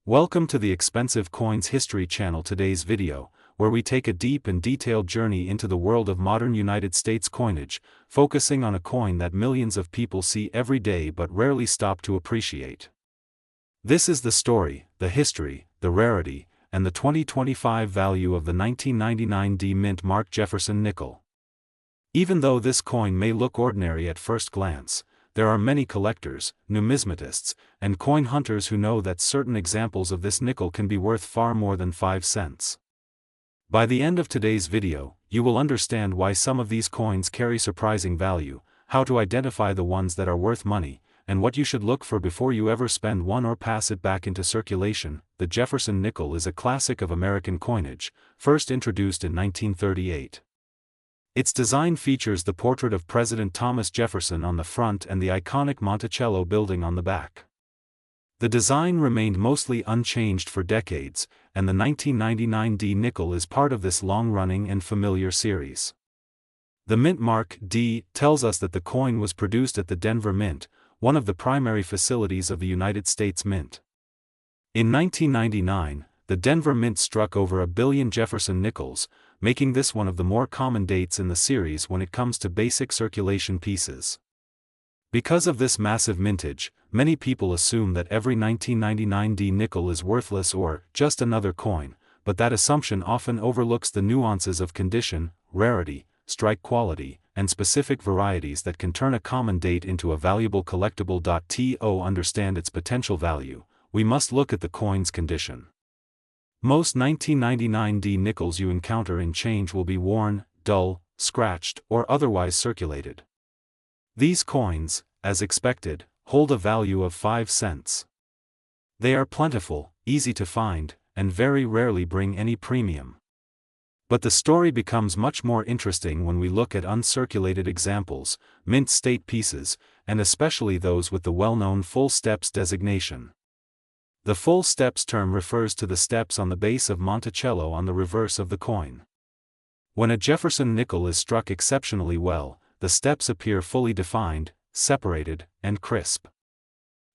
Welcome to the Expensive Coins History channel. Today's video, where we take a deep and detailed journey into the world of modern United States coinage, focusing on a coin that millions of people see every day but rarely stop to appreciate. This is the story, the history, the rarity, and the 2025 value of the 1999 D Mint Mark Jefferson nickel. Even though this coin may look ordinary at first glance, there are many collectors, numismatists, and coin hunters who know that certain examples of this nickel can be worth far more than 5 cents. By the end of today's video, you will understand why some of these coins carry surprising value, how to identify the ones that are worth money, and what you should look for before you ever spend one or pass it back into circulation. The Jefferson nickel is a classic of American coinage, first introduced in 1938. Its design features the portrait of President Thomas Jefferson on the front and the iconic Monticello building on the back. The design remained mostly unchanged for decades, and the 1999 D nickel is part of this long-running and familiar series. The Mint Mark D tells us that the coin was produced at the Denver Mint, one of the primary facilities of the United States Mint. In 1999, the Denver Mint struck over 1 billion Jefferson nickels, making this one of the more common dates in the series when it comes to basic circulation pieces. Because of this massive mintage, many people assume that every 1999 D nickel is worthless or just another coin, but that assumption often overlooks the nuances of condition, rarity, strike quality, and specific varieties that can turn a common date into a valuable collectible. To understand its potential value, we must look at the coin's condition. Most 1999 D nickels you encounter in change will be worn, dull, scratched, or otherwise circulated. These coins, as expected, hold a value of 5 cents. They are plentiful, easy to find, and very rarely bring any premium. But the story becomes much more interesting when we look at uncirculated examples, mint state pieces, and especially those with the well-known full steps designation. The full steps term refers to the steps on the base of Monticello on the reverse of the coin. When a Jefferson nickel is struck exceptionally well, the steps appear fully defined, separated, and crisp.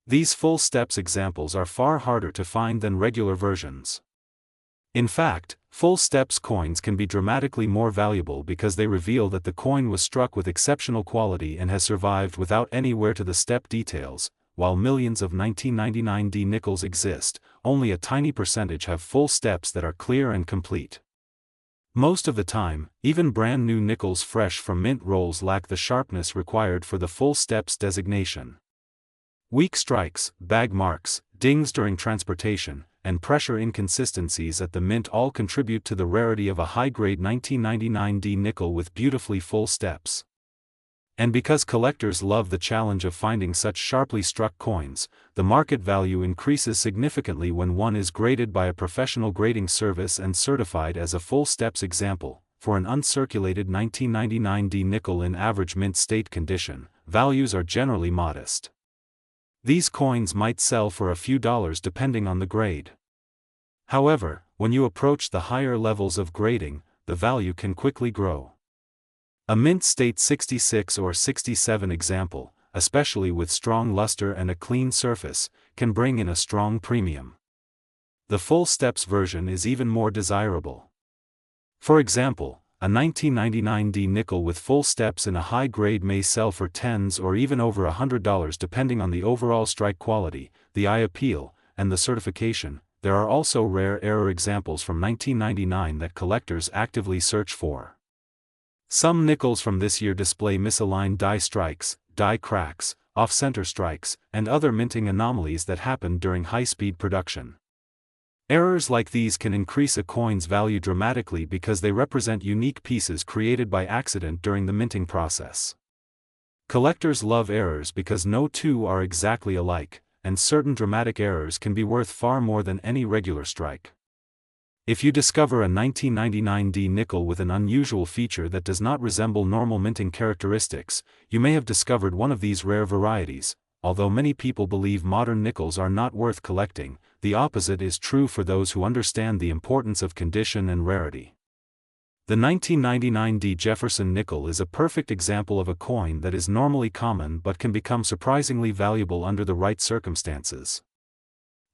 These full steps examples are far harder to find than regular versions. In fact, full steps coins can be dramatically more valuable because they reveal that the coin was struck with exceptional quality and has survived without any wear to the step details. While millions of 1999 D nickels exist, only a tiny percentage have full steps that are clear and complete. Most of the time, even brand new nickels fresh from mint rolls lack the sharpness required for the full steps designation. Weak strikes, bag marks, dings during transportation, and pressure inconsistencies at the mint all contribute to the rarity of a high-grade 1999 D nickel with beautifully full steps. And because collectors love the challenge of finding such sharply struck coins, the market value increases significantly when one is graded by a professional grading service and certified as a full steps example. For an uncirculated 1999 D nickel in average mint state condition, values are generally modest. These coins might sell for a few dollars depending on the grade. However, when you approach the higher levels of grading, the value can quickly grow. A mint state 66 or 67 example, especially with strong luster and a clean surface, can bring in a strong premium. The full steps version is even more desirable. For example, a 1999 D nickel with full steps in a high grade may sell for tens or even over $100 depending on the overall strike quality, the eye appeal, and the certification. There are also rare error examples from 1999 that collectors actively search for. Some nickels from this year display misaligned die strikes, die cracks, off-center strikes, and other minting anomalies that happen during high-speed production. Errors like these can increase a coin's value dramatically because they represent unique pieces created by accident during the minting process. Collectors love errors because no two are exactly alike, and certain dramatic errors can be worth far more than any regular strike. If you discover a 1999 D nickel with an unusual feature that does not resemble normal minting characteristics, you may have discovered one of these rare varieties. Although many people believe modern nickels are not worth collecting, the opposite is true for those who understand the importance of condition and rarity. The 1999 D Jefferson nickel is a perfect example of a coin that is normally common but can become surprisingly valuable under the right circumstances.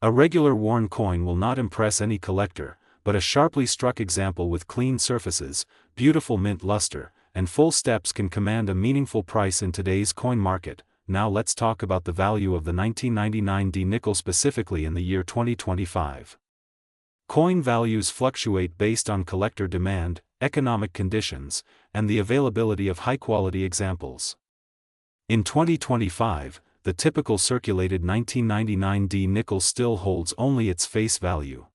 A regular worn coin will not impress any collector, but a sharply struck example with clean surfaces, beautiful mint luster, and full steps can command a meaningful price in today's coin market. Now let's talk about the value of the 1999 D nickel specifically in the year 2025. Coin values fluctuate based on collector demand, economic conditions, and the availability of high-quality examples. In 2025, the typical circulated 1999 D nickel still holds only its face value.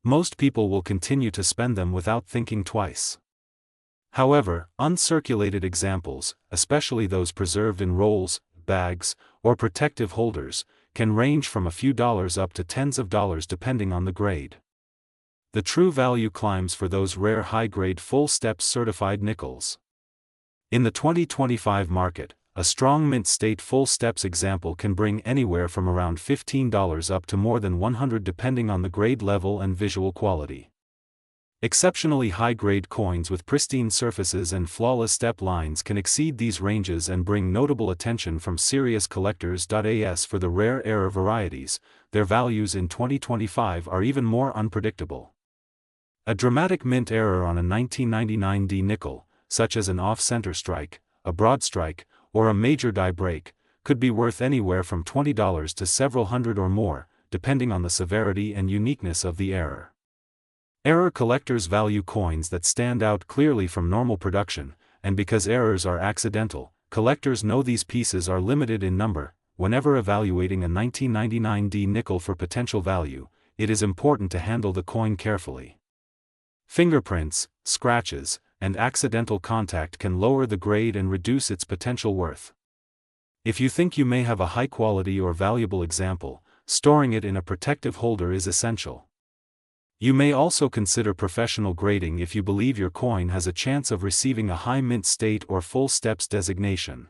Most people will continue to spend them without thinking twice. However, uncirculated examples, especially those preserved in rolls, bags, or protective holders, can range from a few dollars up to tens of dollars depending on the grade. The true value climbs for those rare high-grade full steps certified nickels. In the 2025 market, a strong mint state full steps example can bring anywhere from around $15 up to more than $100 depending on the grade level and visual quality. Exceptionally high-grade coins with pristine surfaces and flawless step lines can exceed these ranges and bring notable attention from serious collectors. As for the rare error varieties, their values in 2025 are even more unpredictable. A dramatic mint error on a 1999 D nickel, such as an off-center strike, a broad strike, or a major die break, could be worth anywhere from $20 to several hundred or more, depending on the severity and uniqueness of the error. Error collectors value coins that stand out clearly from normal production, and because errors are accidental, collectors know these pieces are limited in number. Whenever evaluating a 1999 D nickel for potential value, it is important to handle the coin carefully. Fingerprints, scratches, and accidental contact can lower the grade and reduce its potential worth. If you think you may have a high-quality or valuable example, storing it in a protective holder is essential. You may also consider professional grading if you believe your coin has a chance of receiving a high mint state or full steps designation.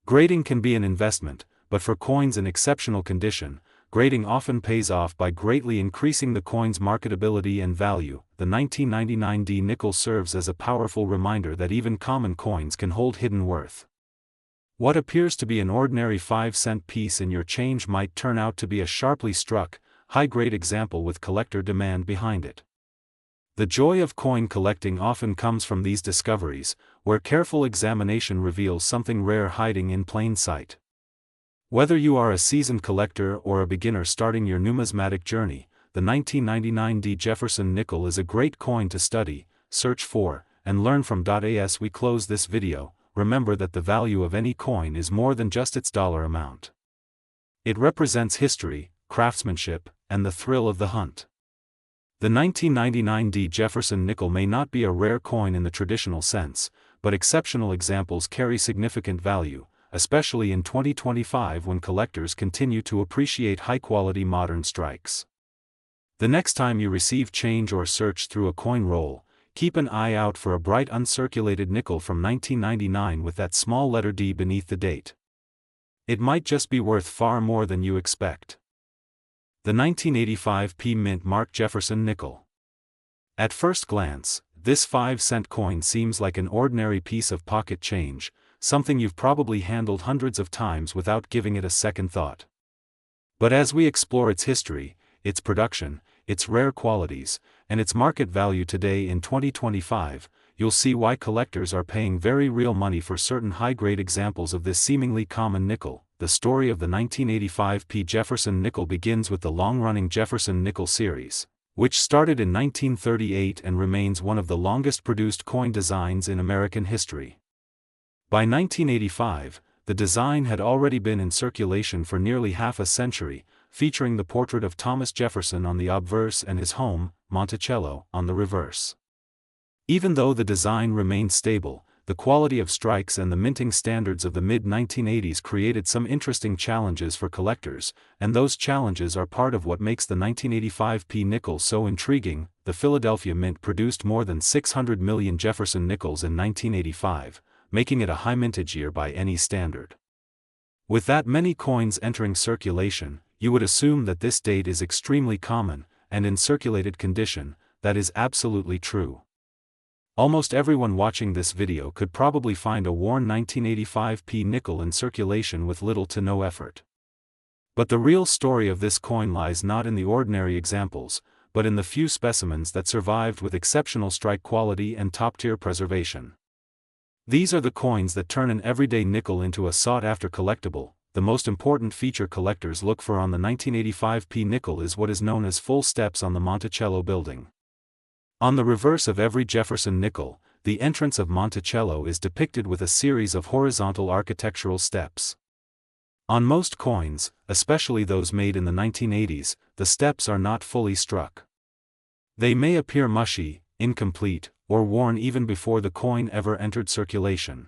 Grading can be an investment, but for coins in exceptional condition, grading often pays off by greatly increasing the coin's marketability and value. The 1999 D nickel serves as a powerful reminder that even common coins can hold hidden worth. What appears to be an ordinary 5-cent piece in your change might turn out to be a sharply struck, high-grade example with collector demand behind it. The joy of coin collecting often comes from these discoveries, where careful examination reveals something rare hiding in plain sight. Whether you are a seasoned collector or a beginner starting your numismatic journey, the 1999 D Jefferson nickel is a great coin to study, search for, and learn from. As we close this video, remember that the value of any coin is more than just its dollar amount. It represents history, craftsmanship, and the thrill of the hunt. The 1999 D Jefferson nickel may not be a rare coin in the traditional sense, but exceptional examples carry significant value, especially in 2025 when collectors continue to appreciate high-quality modern strikes. The next time you receive change or search through a coin roll, keep an eye out for a bright uncirculated nickel from 1999 with that small letter D beneath the date. It might just be worth far more than you expect. The 1985 P Mint Mark Jefferson nickel. At first glance, this 5-cent coin seems like an ordinary piece of pocket change, something you've probably handled hundreds of times without giving it a second thought. But as we explore its history, its production, its rare qualities, and its market value today in 2025, you'll see why collectors are paying very real money for certain high-grade examples of this seemingly common nickel. The story of the 1985 P. Jefferson nickel begins with the long-running Jefferson nickel series, which started in 1938 and remains one of the longest-produced coin designs in American history. By 1985, the design had already been in circulation for nearly half a century, featuring the portrait of Thomas Jefferson on the obverse and his home, Monticello, on the reverse. Even though the design remained stable, the quality of strikes and the minting standards of the mid-1980s created some interesting challenges for collectors, and those challenges are part of what makes the 1985 P nickel so intriguing. The Philadelphia Mint produced more than 600 million Jefferson nickels in 1985, making it a high mintage year by any standard. With that many coins entering circulation, you would assume that this date is extremely common, and in circulated condition, that is absolutely true. Almost everyone watching this video could probably find a worn 1985 P nickel in circulation with little to no effort. But the real story of this coin lies not in the ordinary examples, but in the few specimens that survived with exceptional strike quality and top-tier preservation. These are the coins that turn an everyday nickel into a sought-after collectible. The most important feature collectors look for on the 1985p nickel is what is known as full steps on the Monticello building. On the reverse of every Jefferson nickel, the entrance of Monticello is depicted with a series of horizontal architectural steps. On most coins, especially those made in the 1980s, the steps are not fully struck. They may appear mushy, incomplete, or worn even before the coin ever entered circulation.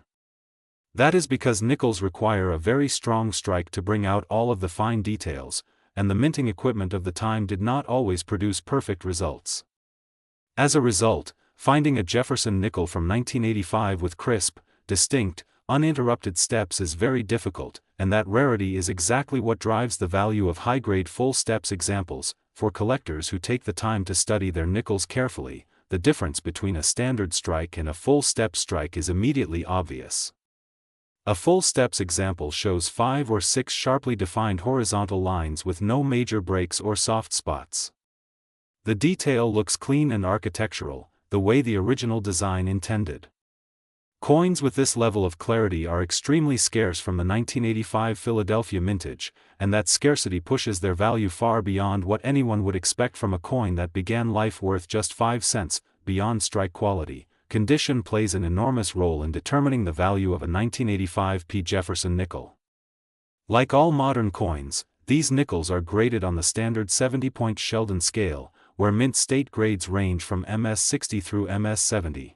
That is because nickels require a very strong strike to bring out all of the fine details, and the minting equipment of the time did not always produce perfect results. As a result, finding a Jefferson nickel from 1985 with crisp, distinct, uninterrupted steps is very difficult, and that rarity is exactly what drives the value of high-grade full steps examples. For collectors who take the time to study their nickels carefully, the difference between a standard strike and a full step strike is immediately obvious. A full steps example shows 5 or 6 sharply defined horizontal lines with no major breaks or soft spots. The detail looks clean and architectural, the way the original design intended. Coins with this level of clarity are extremely scarce from the 1985 Philadelphia mintage, and that scarcity pushes their value far beyond what anyone would expect from a coin that began life worth just 5 cents. Beyond strike quality, condition plays an enormous role in determining the value of a 1985p Jefferson nickel. Like all modern coins, these nickels are graded on the standard 70-point Sheldon scale, where mint state grades range from MS60 through MS70.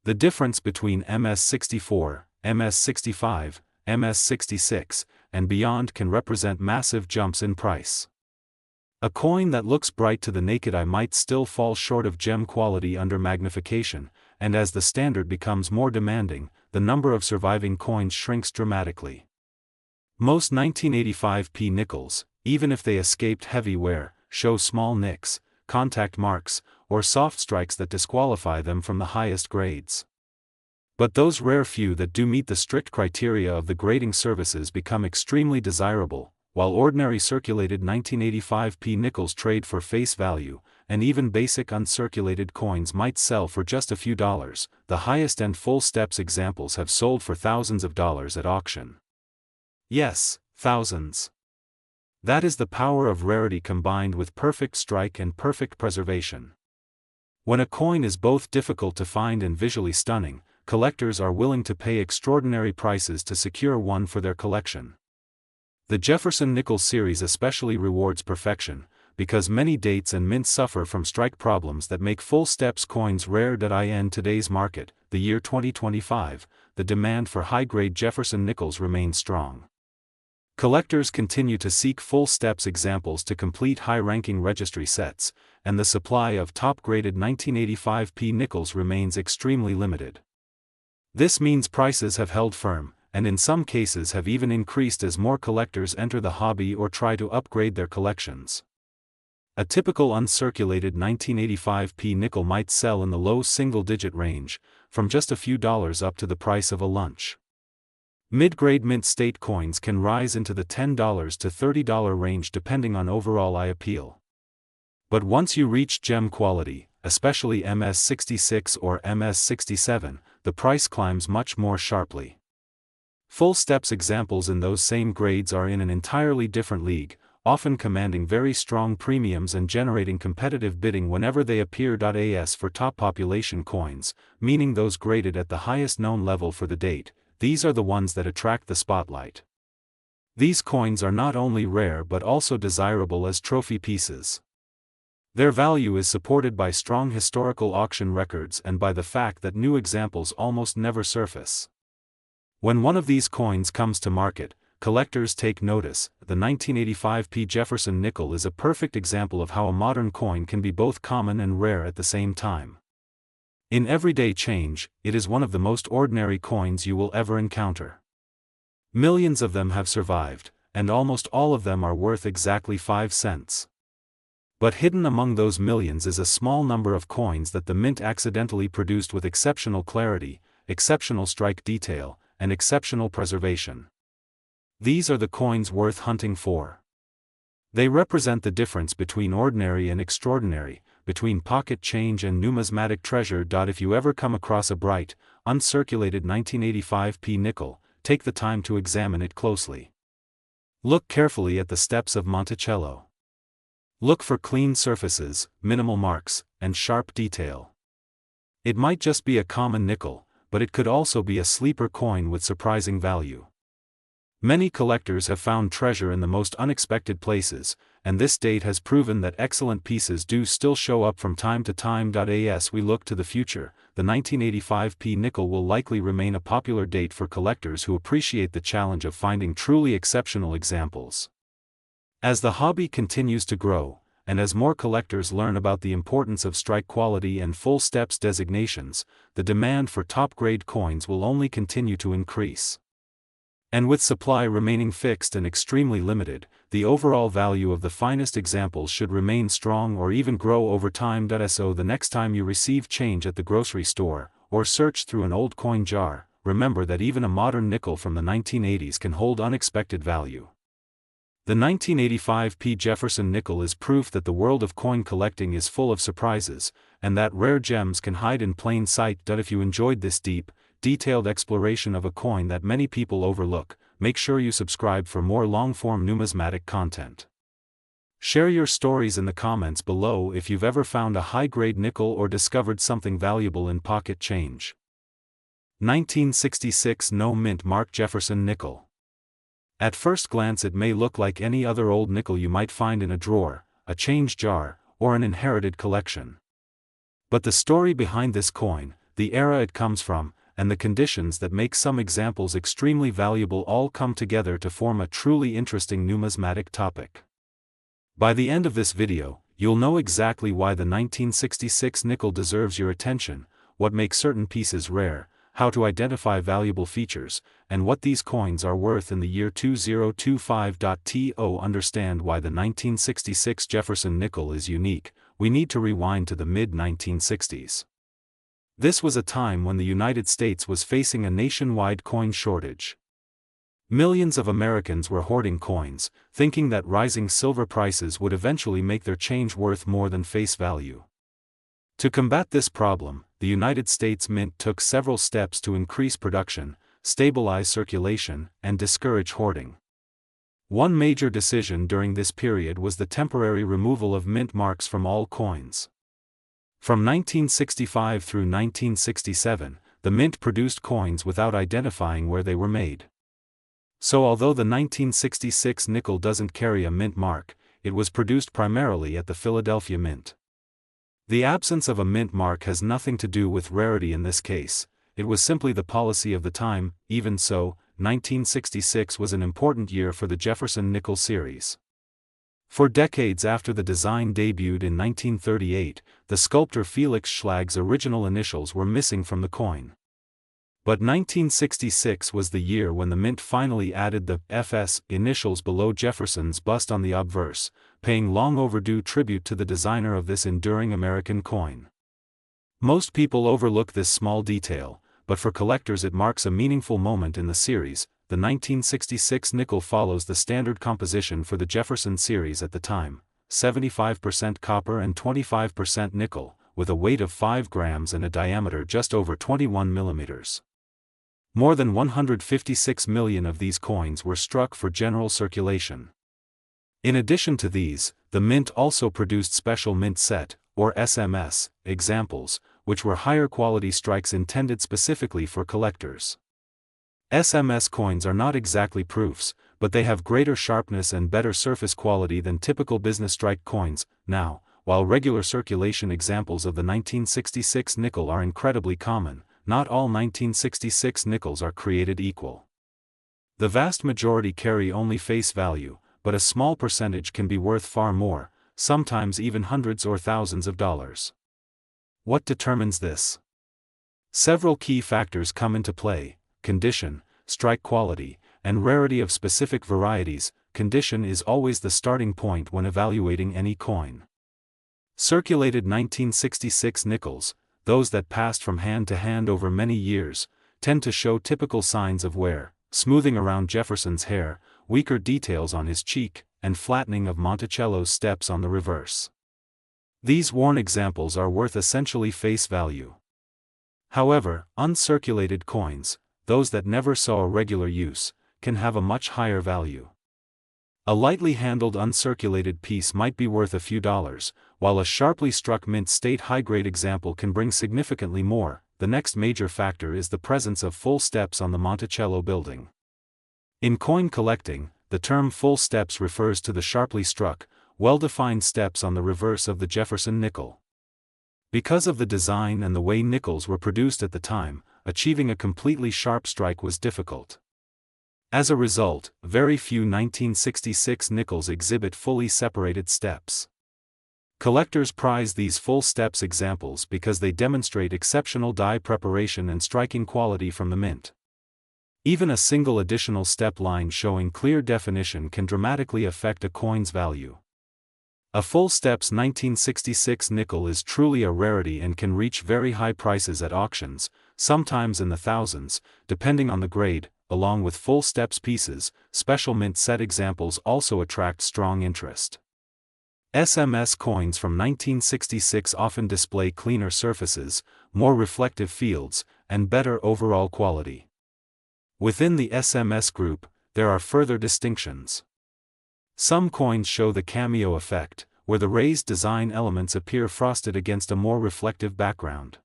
The difference between MS64, MS65, MS66, and beyond can represent massive jumps in price. A coin that looks bright to the naked eye might still fall short of gem quality under magnification, and as the standard becomes more demanding, the number of surviving coins shrinks dramatically. Most 1985p nickels, even if they escaped heavy wear, show small nicks, contact marks, or soft strikes that disqualify them from the highest grades. But those rare few that do meet the strict criteria of the grading services become extremely desirable. While ordinary circulated 1985p nickels trade for face value, and even basic uncirculated coins might sell for just a few dollars, the highest-end full steps examples have sold for thousands of dollars at auction. Yes, thousands. That is the power of rarity combined with perfect strike and perfect preservation. When a coin is both difficult to find and visually stunning, collectors are willing to pay extraordinary prices to secure one for their collection. The Jefferson nickel series especially rewards perfection, because many dates and mints suffer from strike problems that make full steps coins rare. In today's market, the year 2025, the demand for high-grade Jefferson nickels remains strong. Collectors continue to seek full steps examples to complete high-ranking registry sets, and the supply of top-graded 1985p nickels remains extremely limited. This means prices have held firm, and in some cases have even increased as more collectors enter the hobby or try to upgrade their collections. A typical uncirculated 1985p nickel might sell in the low single-digit range, from just a few dollars up to the price of a lunch. Mid-grade mint state coins can rise into the $10 to $30 range depending on overall eye appeal. But once you reach gem quality, especially MS66 or MS67, the price climbs much more sharply. Full steps examples in those same grades are in an entirely different league, often commanding very strong premiums and generating competitive bidding whenever they appear. As for top population coins, meaning those graded at the highest known level for the date, these are the ones that attract the spotlight. These coins are not only rare but also desirable as trophy pieces. Their value is supported by strong historical auction records and by the fact that new examples almost never surface. When one of these coins comes to market, collectors take notice. The 1985p Jefferson nickel is a perfect example of how a modern coin can be both common and rare at the same time. In everyday change, it is one of the most ordinary coins you will ever encounter. Millions of them have survived, and almost all of them are worth exactly 5 cents. But hidden among those millions is a small number of coins that the mint accidentally produced with exceptional clarity, exceptional strike detail, and exceptional preservation. These are the coins worth hunting for. They represent the difference between ordinary and extraordinary, between pocket change and numismatic treasure. If you ever come across a bright, uncirculated 1985p nickel, take the time to examine it closely. Look carefully at the steps of Monticello. Look for clean surfaces, minimal marks, and sharp detail. It might just be a common nickel, but it could also be a sleeper coin with surprising value. Many collectors have found treasure in the most unexpected places, and this date has proven that excellent pieces do still show up from time to time. As we look to the future, the 1985p nickel will likely remain a popular date for collectors who appreciate the challenge of finding truly exceptional examples. As the hobby continues to grow, and as more collectors learn about the importance of strike quality and full steps designations, the demand for top-grade coins will only continue to increase. And with supply remaining fixed and extremely limited, the overall value of the finest examples should remain strong or even grow over time. So the next time you receive change at the grocery store, or search through an old coin jar, remember that even a modern nickel from the 1980s can hold unexpected value. The 1985p Jefferson nickel is proof that the world of coin collecting is full of surprises, and that rare gems can hide in plain sight. If you enjoyed this deep, detailed exploration of a coin that many people overlook, make sure you subscribe for more long-form numismatic content. Share your stories in the comments below if you've ever found a high-grade nickel or discovered something valuable in pocket change. 1966 No Mint Mark Jefferson Nickel. At first glance it may look like any other old nickel you might find in a drawer, a change jar, or an inherited collection. But the story behind this coin, the era it comes from, and the conditions that make some examples extremely valuable all come together to form a truly interesting numismatic topic. By the end of this video, you'll know exactly why the 1966 nickel deserves your attention, what makes certain pieces rare, how to identify valuable features, and what these coins are worth in the year 2025. To understand why the 1966 Jefferson nickel is unique, we need to rewind to the mid-1960s. This was a time when the United States was facing a nationwide coin shortage. Millions of Americans were hoarding coins, thinking that rising silver prices would eventually make their change worth more than face value. To combat this problem, the United States Mint took several steps to increase production, stabilize circulation, and discourage hoarding. One major decision during this period was the temporary removal of mint marks from all coins. From 1965 through 1967, the Mint produced coins without identifying where they were made. So although the 1966 nickel doesn't carry a mint mark, it was produced primarily at the Philadelphia Mint. The absence of a mint mark has nothing to do with rarity in this case, it was simply the policy of the time. Even so, 1966 was an important year for the Jefferson nickel series. For decades after the design debuted in 1938, the sculptor Felix Schlag's original initials were missing from the coin. But 1966 was the year when the Mint finally added the FS initials below Jefferson's bust on the obverse, paying long overdue tribute to the designer of this enduring American coin. Most people overlook this small detail, but for collectors it marks a meaningful moment in the series. The 1966 nickel follows the standard composition for the Jefferson series at the time, 75% copper and 25% nickel, with a weight of 5 grams and a diameter just over 21 millimeters. More than 156 million of these coins were struck for general circulation. In addition to these, the Mint also produced special Mint Set, or SMS, examples, which were higher quality strikes intended specifically for collectors. SMS coins are not exactly proofs, but they have greater sharpness and better surface quality than typical business strike coins. Now, while regular circulation examples of the 1966 nickel are incredibly common, not all 1966 nickels are created equal. The vast majority carry only face value, but a small percentage can be worth far more, sometimes even hundreds or thousands of dollars. What determines this? Several key factors come into play: condition, strike quality, and rarity of specific varieties. Condition is always the starting point when evaluating any coin. Circulated 1966 nickels, those that passed from hand to hand over many years, tend to show typical signs of wear, smoothing around Jefferson's hair, weaker details on his cheek, and flattening of Monticello's steps on the reverse. These worn examples are worth essentially face value. However, uncirculated coins, those that never saw a regular use, can have a much higher value. A lightly handled uncirculated piece might be worth a few dollars, while a sharply struck mint state high-grade example can bring significantly more. The next major factor is the presence of full steps on the Monticello building. In coin collecting, the term full steps refers to the sharply struck, well-defined steps on the reverse of the Jefferson nickel. Because of the design and the way nickels were produced at the time, achieving a completely sharp strike was difficult. As a result, very few 1966 nickels exhibit fully separated steps. Collectors prize these full steps examples because they demonstrate exceptional die preparation and striking quality from the mint. Even a single additional step line showing clear definition can dramatically affect a coin's value. A full steps 1966 nickel is truly a rarity and can reach very high prices at auctions, sometimes in the thousands, depending on the grade. Along with full steps pieces, special mint set examples also attract strong interest. SMS coins from 1966 often display cleaner surfaces, more reflective fields, and better overall quality. Within the SMS group, there are further distinctions. Some coins show the cameo effect, where the raised design elements appear frosted against a more reflective background.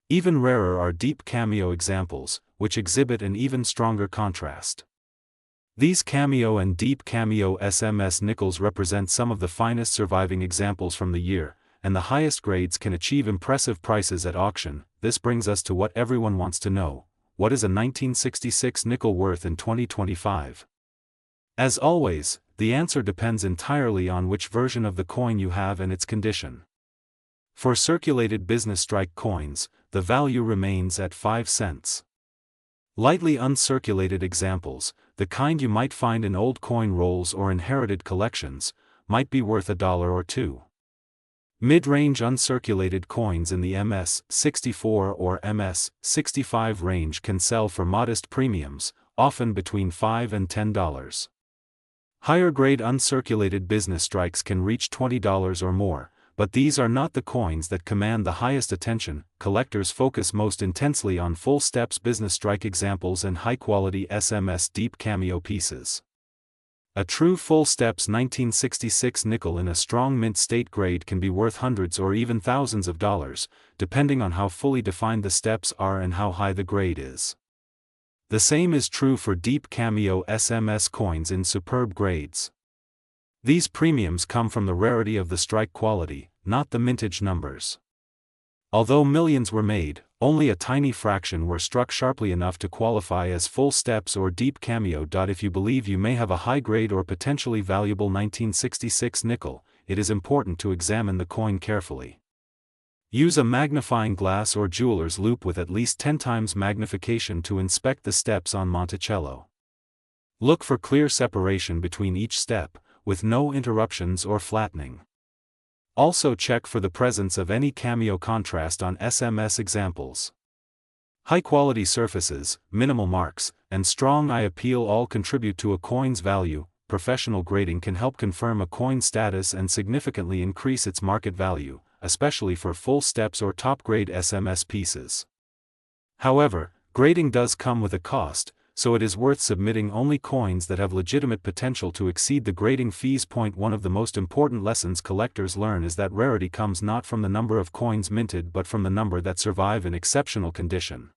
Even rarer are deep cameo examples, which exhibit an even stronger contrast. These cameo and deep cameo SMS nickels represent some of the finest surviving examples from the year, and the highest grades can achieve impressive prices at auction. This brings us to what everyone wants to know: what is a 1966 nickel worth in 2025? As always, the answer depends entirely on which version of the coin you have and its condition. For circulated business strike coins, the value remains at 5 cents. Lightly uncirculated examples, the kind you might find in old coin rolls or inherited collections, might be worth $1 or $2. Mid-range uncirculated coins in the MS-64 or MS-65 range can sell for modest premiums, often between $5 and $10. Higher-grade uncirculated business strikes can reach $20 or more, but these are not the coins that command the highest attention. Collectors focus most intensely on full steps business strike examples and high-quality SMS deep cameo pieces. A true full steps 1966 nickel in a strong mint state grade can be worth hundreds or even thousands of dollars, depending on how fully defined the steps are and how high the grade is. The same is true for deep cameo SMS coins in superb grades. These premiums come from the rarity of the strike quality, not the mintage numbers. Although millions were made, only a tiny fraction were struck sharply enough to qualify as full steps or deep cameo. If you believe you may have a high-grade or potentially valuable 1966 nickel, it is important to examine the coin carefully. Use a magnifying glass or jeweler's loupe with at least 10 times magnification to inspect the steps on Monticello. Look for clear separation between each step, with no interruptions or flattening. Also check for the presence of any cameo contrast on SMS examples. High-quality surfaces, minimal marks, and strong eye appeal all contribute to a coin's value. Professional grading can help confirm a coin's status and significantly increase its market value, especially for full steps or top-grade SMS pieces. However, grading does come with a cost, so it is worth submitting only coins that have legitimate potential to exceed the grading fees. One of the most important lessons collectors learn is that rarity comes not from the number of coins minted but from the number that survive in exceptional condition.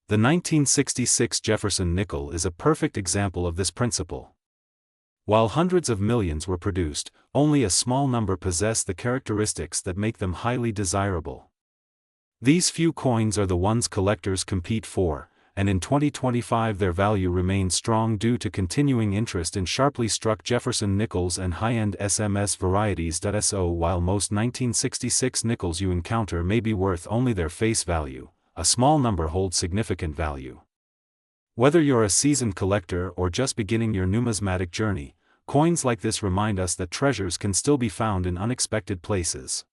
The 1966 Jefferson nickel is a perfect example of this principle. While hundreds of millions were produced, only a small number possess the characteristics that make them highly desirable. These few coins are the ones collectors compete for, and in 2025 their value remains strong due to continuing interest in sharply struck Jefferson nickels and high-end SMS varieties. So while most 1966 nickels you encounter may be worth only their face value, a small number holds significant value. Whether you're a seasoned collector or just beginning your numismatic journey, coins like this remind us that treasures can still be found in unexpected places.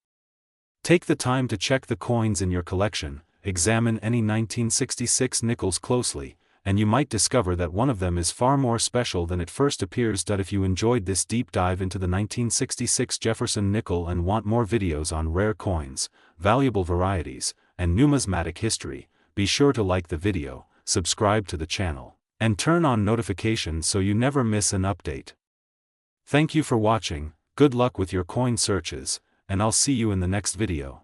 Take the time to check the coins in your collection, examine any 1966 nickels closely, and you might discover that one of them is far more special than it first appears. If you enjoyed this deep dive into the 1966 Jefferson nickel and want more videos on rare coins, valuable varieties, and numismatic history, be sure to like the video, subscribe to the channel, and turn on notifications so you never miss an update. Thank you for watching, good luck with your coin searches, and I'll see you in the next video.